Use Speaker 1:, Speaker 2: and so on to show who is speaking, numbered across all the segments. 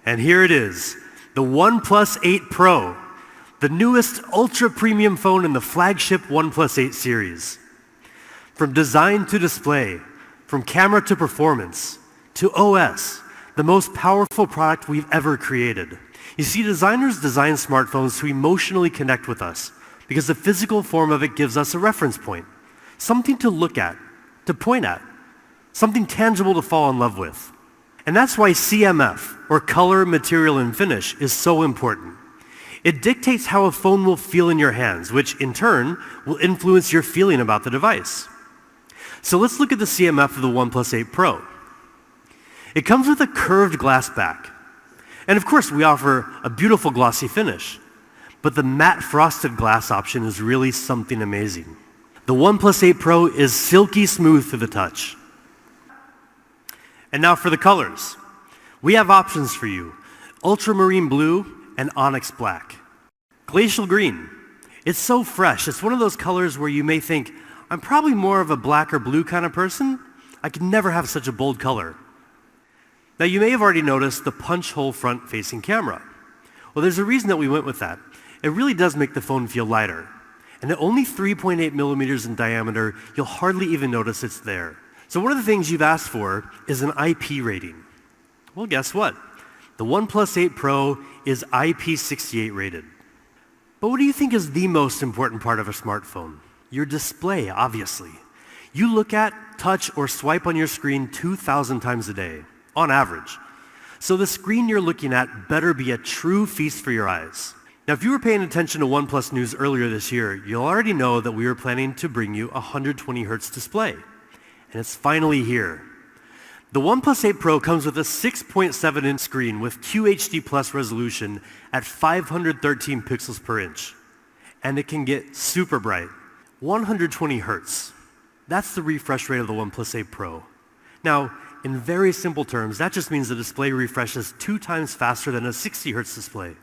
Speaker 1: And here it is, the OnePlus 8 Pro, the newest ultra-premium phone in the flagship OnePlus 8 series. From design to display, from camera to performance, to OS, the most powerful product we've ever created. You see, designers design smartphones to emotionally connect with us because the physical form of it gives us a reference point, something to look at, to point at, something tangible to fall in love with. And that's why CMF, or color, material, and finish, is so important. It dictates how a phone will feel in your hands, which in turn will influence your feeling about the device. So let's look at the CMF of the OnePlus 8 Pro. It comes with a curved glass back. And of course, we offer a beautiful glossy finish. But the matte frosted glass option is really something amazing. The OnePlus 8 Pro is silky smooth to the touch. And now for the colors. We have options for you: ultramarine blue and onyx black. Glacial green. It's so fresh. It's one of those colors where you may think, I'm probably more of a black or blue kind of person. I could never have such a bold color. Now you may have already noticed the punch hole front facing camera. Well, there's a reason that we went with that. It really does make the phone feel lighter. And at only 3.8 millimeters in diameter, you'll hardly even notice it's there. So one of the things you've asked for is an IP rating. Well, guess what? The OnePlus 8 Pro is IP68 rated. But what do you think is the most important part of a smartphone? Your display, obviously. You look at, touch, or swipe on your screen 2,000 times a day, on average. So the screen you're looking at better be a true feast for your eyes. Now, if you were paying attention to OnePlus news earlier this year, you'll already know that we were planning to bring you a 120 Hz display. And it's finally here. The OnePlus 8 Pro comes with a 6.7-inch screen with QHD Plus resolution at 513 pixels per inch. And it can get super bright, 120 Hz. That's the refresh rate of the OnePlus 8 Pro. Now, in very simple terms, that just means the display refreshes 2 times faster than a 60 Hz display.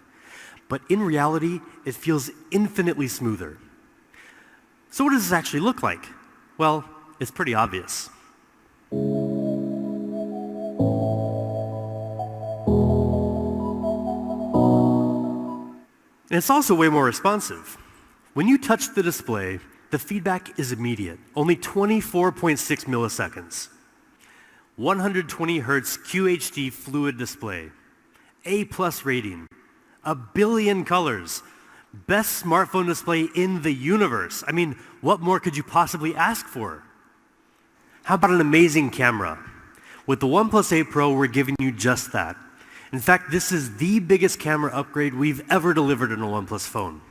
Speaker 1: But in reality, it feels infinitely smoother. So what does this actually look like? Well, it's pretty obvious. And it's also way more responsive. When you touch the display, the feedback is immediate, only 24.6 milliseconds. 120 Hz QHD fluid display, A+ rating, 1 billion colors, best smartphone display in the universe. I mean, what more could you possibly ask for? How about an amazing camera? With the OnePlus 8 Pro, we're giving you just that. In fact, this is the biggest camera upgrade we've ever delivered in a OnePlus phone.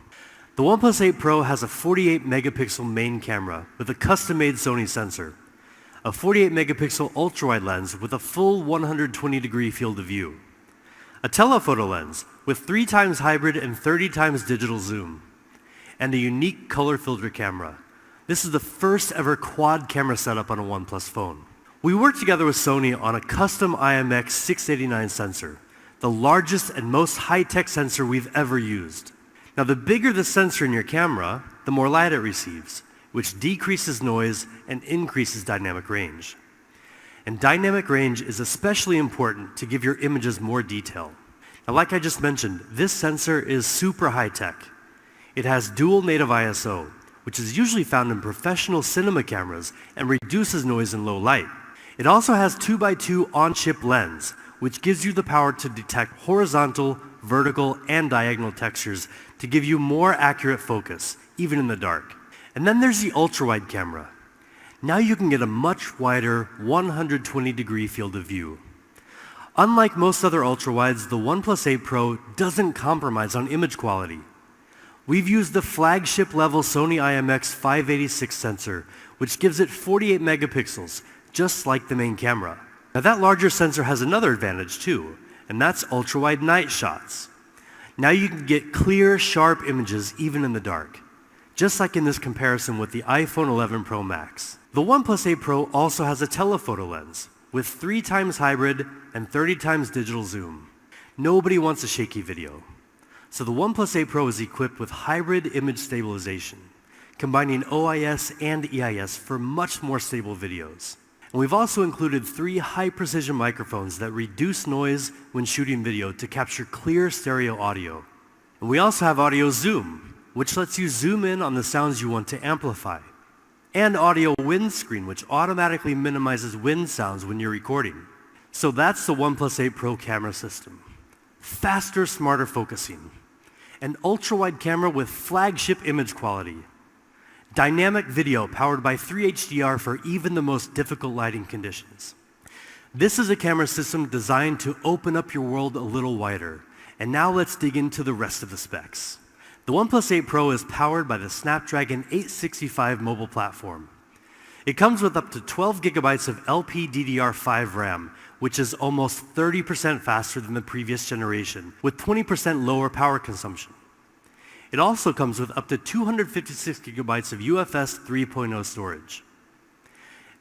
Speaker 1: The OnePlus 8 Pro has a 48 megapixel main camera with a custom-made Sony sensor, a 48 megapixel ultra-wide lens with a full 120-degree field of view, a telephoto lens with 3 times hybrid and 30 times digital zoom, and a unique color filter camera. This is the first ever quad camera setup on a OnePlus phone. We worked together with Sony on a custom IMX689 sensor, the largest and most high-tech sensor we've ever used. Now, the bigger the sensor in your camera, the more light it receives, which decreases noise and increases dynamic range. And dynamic range is especially important to give your images more detail. Now, like I just mentioned, this sensor is super high-tech. It has dual native ISO, which is usually found in professional cinema cameras and reduces noise in low light. It also has 2x2 on-chip lens, which gives you the power to detect horizontal, vertical, and diagonal textures to give you more accurate focus, even in the dark. And then there's the ultra-wide camera. Now you can get a much wider 120-degree field of view. Unlike most other ultra-wides, the OnePlus 8 Pro doesn't compromise on image quality. We've used the flagship level Sony IMX586 sensor, which gives it 48 megapixels, just like the main camera. Now that larger sensor has another advantage too, and that's ultra-wide night shots. Now you can get clear, sharp images even in the dark, just like in this comparison with the iPhone 11 Pro Max. The OnePlus 8 Pro also has a telephoto lens with 3 times hybrid and 30 times digital zoom. Nobody wants a shaky video. So the OnePlus 8 Pro is equipped with hybrid image stabilization, combining OIS and EIS for much more stable videos. And we've also included 3 high-precision microphones that reduce noise when shooting video to capture clear stereo audio. And we also have audio zoom, which lets you zoom in on the sounds you want to amplify. And audio windscreen, which automatically minimizes wind sounds when you're recording. So that's the OnePlus 8 Pro camera system. Faster, smarter focusing. An ultra-wide camera with flagship image quality. Dynamic video powered by 3 HDR for even the most difficult lighting conditions. This is a camera system designed to open up your world a little wider. And now let's dig into the rest of the specs. The OnePlus 8 Pro is powered by the Snapdragon 865 mobile platform. It comes with up to 12 gigabytes of LPDDR5 RAM, which is almost 30% faster than the previous generation, with 20% lower power consumption. It also comes with up to 256 gigabytes of UFS 3.0 storage.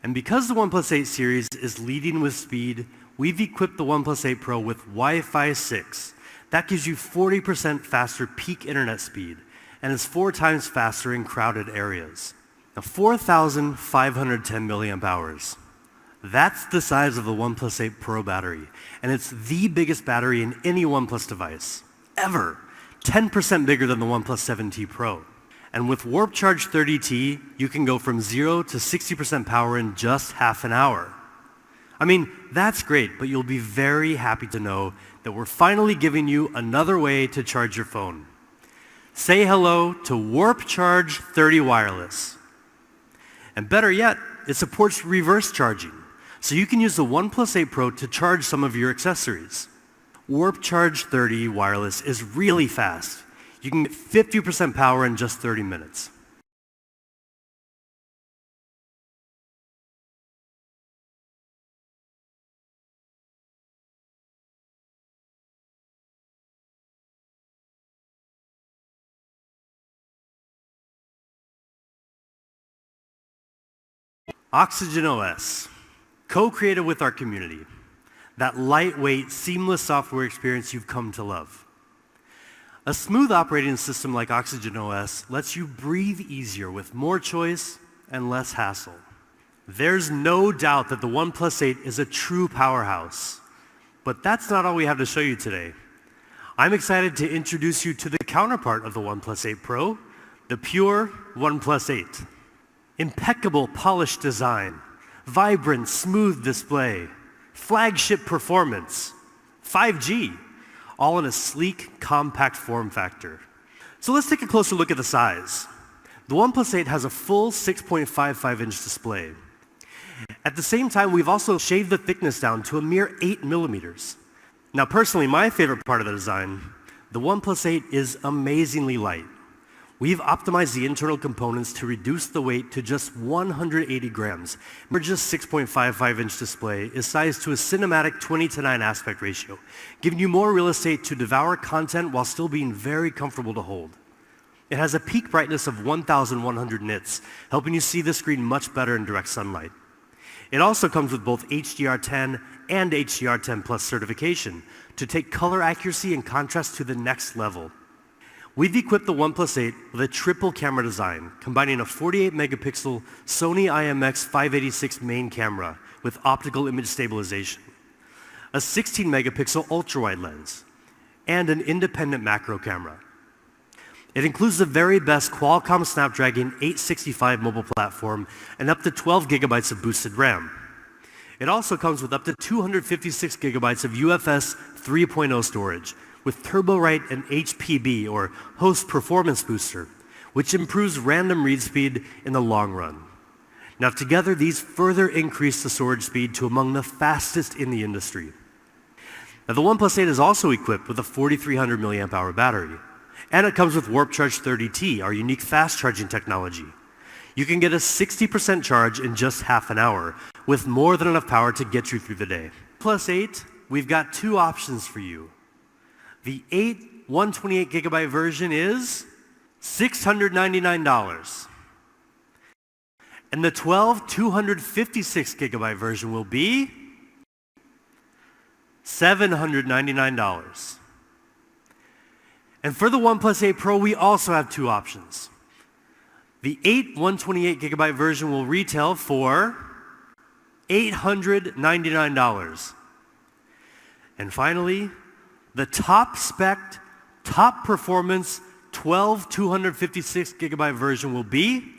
Speaker 1: And because the OnePlus 8 series is leading with speed, we've equipped the OnePlus 8 Pro with Wi-Fi 6. That gives you 40% faster peak internet speed, and is 4 times faster in crowded areas. Now, 4,510 milliamp hours. That's the size of the OnePlus 8 Pro battery, and it's the biggest battery in any OnePlus device, ever. 10% bigger than the OnePlus 7T Pro. And with Warp Charge 30T, you can go from 0 to 60% power in just half an hour. I mean, that's great, but you'll be very happy to know that we're finally giving you another way to charge your phone. Say hello to Warp Charge 30 Wireless. And better yet, it supports reverse charging, so you can use the OnePlus 8 Pro to charge some of your accessories. Warp Charge 30 Wireless is really fast. You can get 50% power in just 30 minutes. Oxygen OS, co-created with our community. That lightweight, seamless software experience you've come to love. A smooth operating system like Oxygen OS lets you breathe easier with more choice and less hassle. There's no doubt that the OnePlus 8 is a true powerhouse. But that's not all we have to show you today. I'm excited to introduce you to the counterpart of the OnePlus 8 Pro, the pure OnePlus 8. Impeccable polished design, vibrant, smooth display, flagship performance, 5G, all in a sleek, compact form factor. So let's take a closer look at the size. The OnePlus 8 has a full 6.55-inch display. At the same time, we've also shaved the thickness down to a mere 8 millimeters. Now, personally, my favorite part of the design, the OnePlus 8 is amazingly light. We've optimized the internal components to reduce the weight to just 180 grams. Our just 6.55-inch display is sized to a cinematic 20:9 aspect ratio, giving you more real estate to devour content while still being very comfortable to hold. It has a peak brightness of 1,100 nits, helping you see the screen much better in direct sunlight. It also comes with both HDR10 and HDR10 Plus certification to take color accuracy and contrast to the next level. We've equipped the OnePlus 8 with a triple camera design, combining a 48-megapixel Sony IMX586 main camera with optical image stabilization, a 16-megapixel ultra-wide lens, and an independent macro camera. It includes the very best Qualcomm Snapdragon 865 mobile platform and up to 12 gigabytes of boosted RAM. It also comes with up to 256 gigabytes of UFS 3.0 storage, with TurboWrite and HPB, or Host Performance Booster, which improves random read speed in the long run. Now together, these further increase the storage speed to among the fastest in the industry. Now the OnePlus 8 is also equipped with a 4,300 milliamp hour battery, and it comes with Warp Charge 30T, our unique fast charging technology. You can get a 60% charge in just half an hour, with more than enough power to get you through the day. OnePlus 8, we've got 2 options for you. The 8 128 gigabyte version is $699. And the 12 256 gigabyte version will be $799. And for the OnePlus 8 Pro, we also have 2 options. The 8 128 gigabyte version will retail for $899. And finally, the top spec, top performance 12 256 gigabyte version will be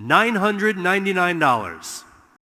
Speaker 1: $999.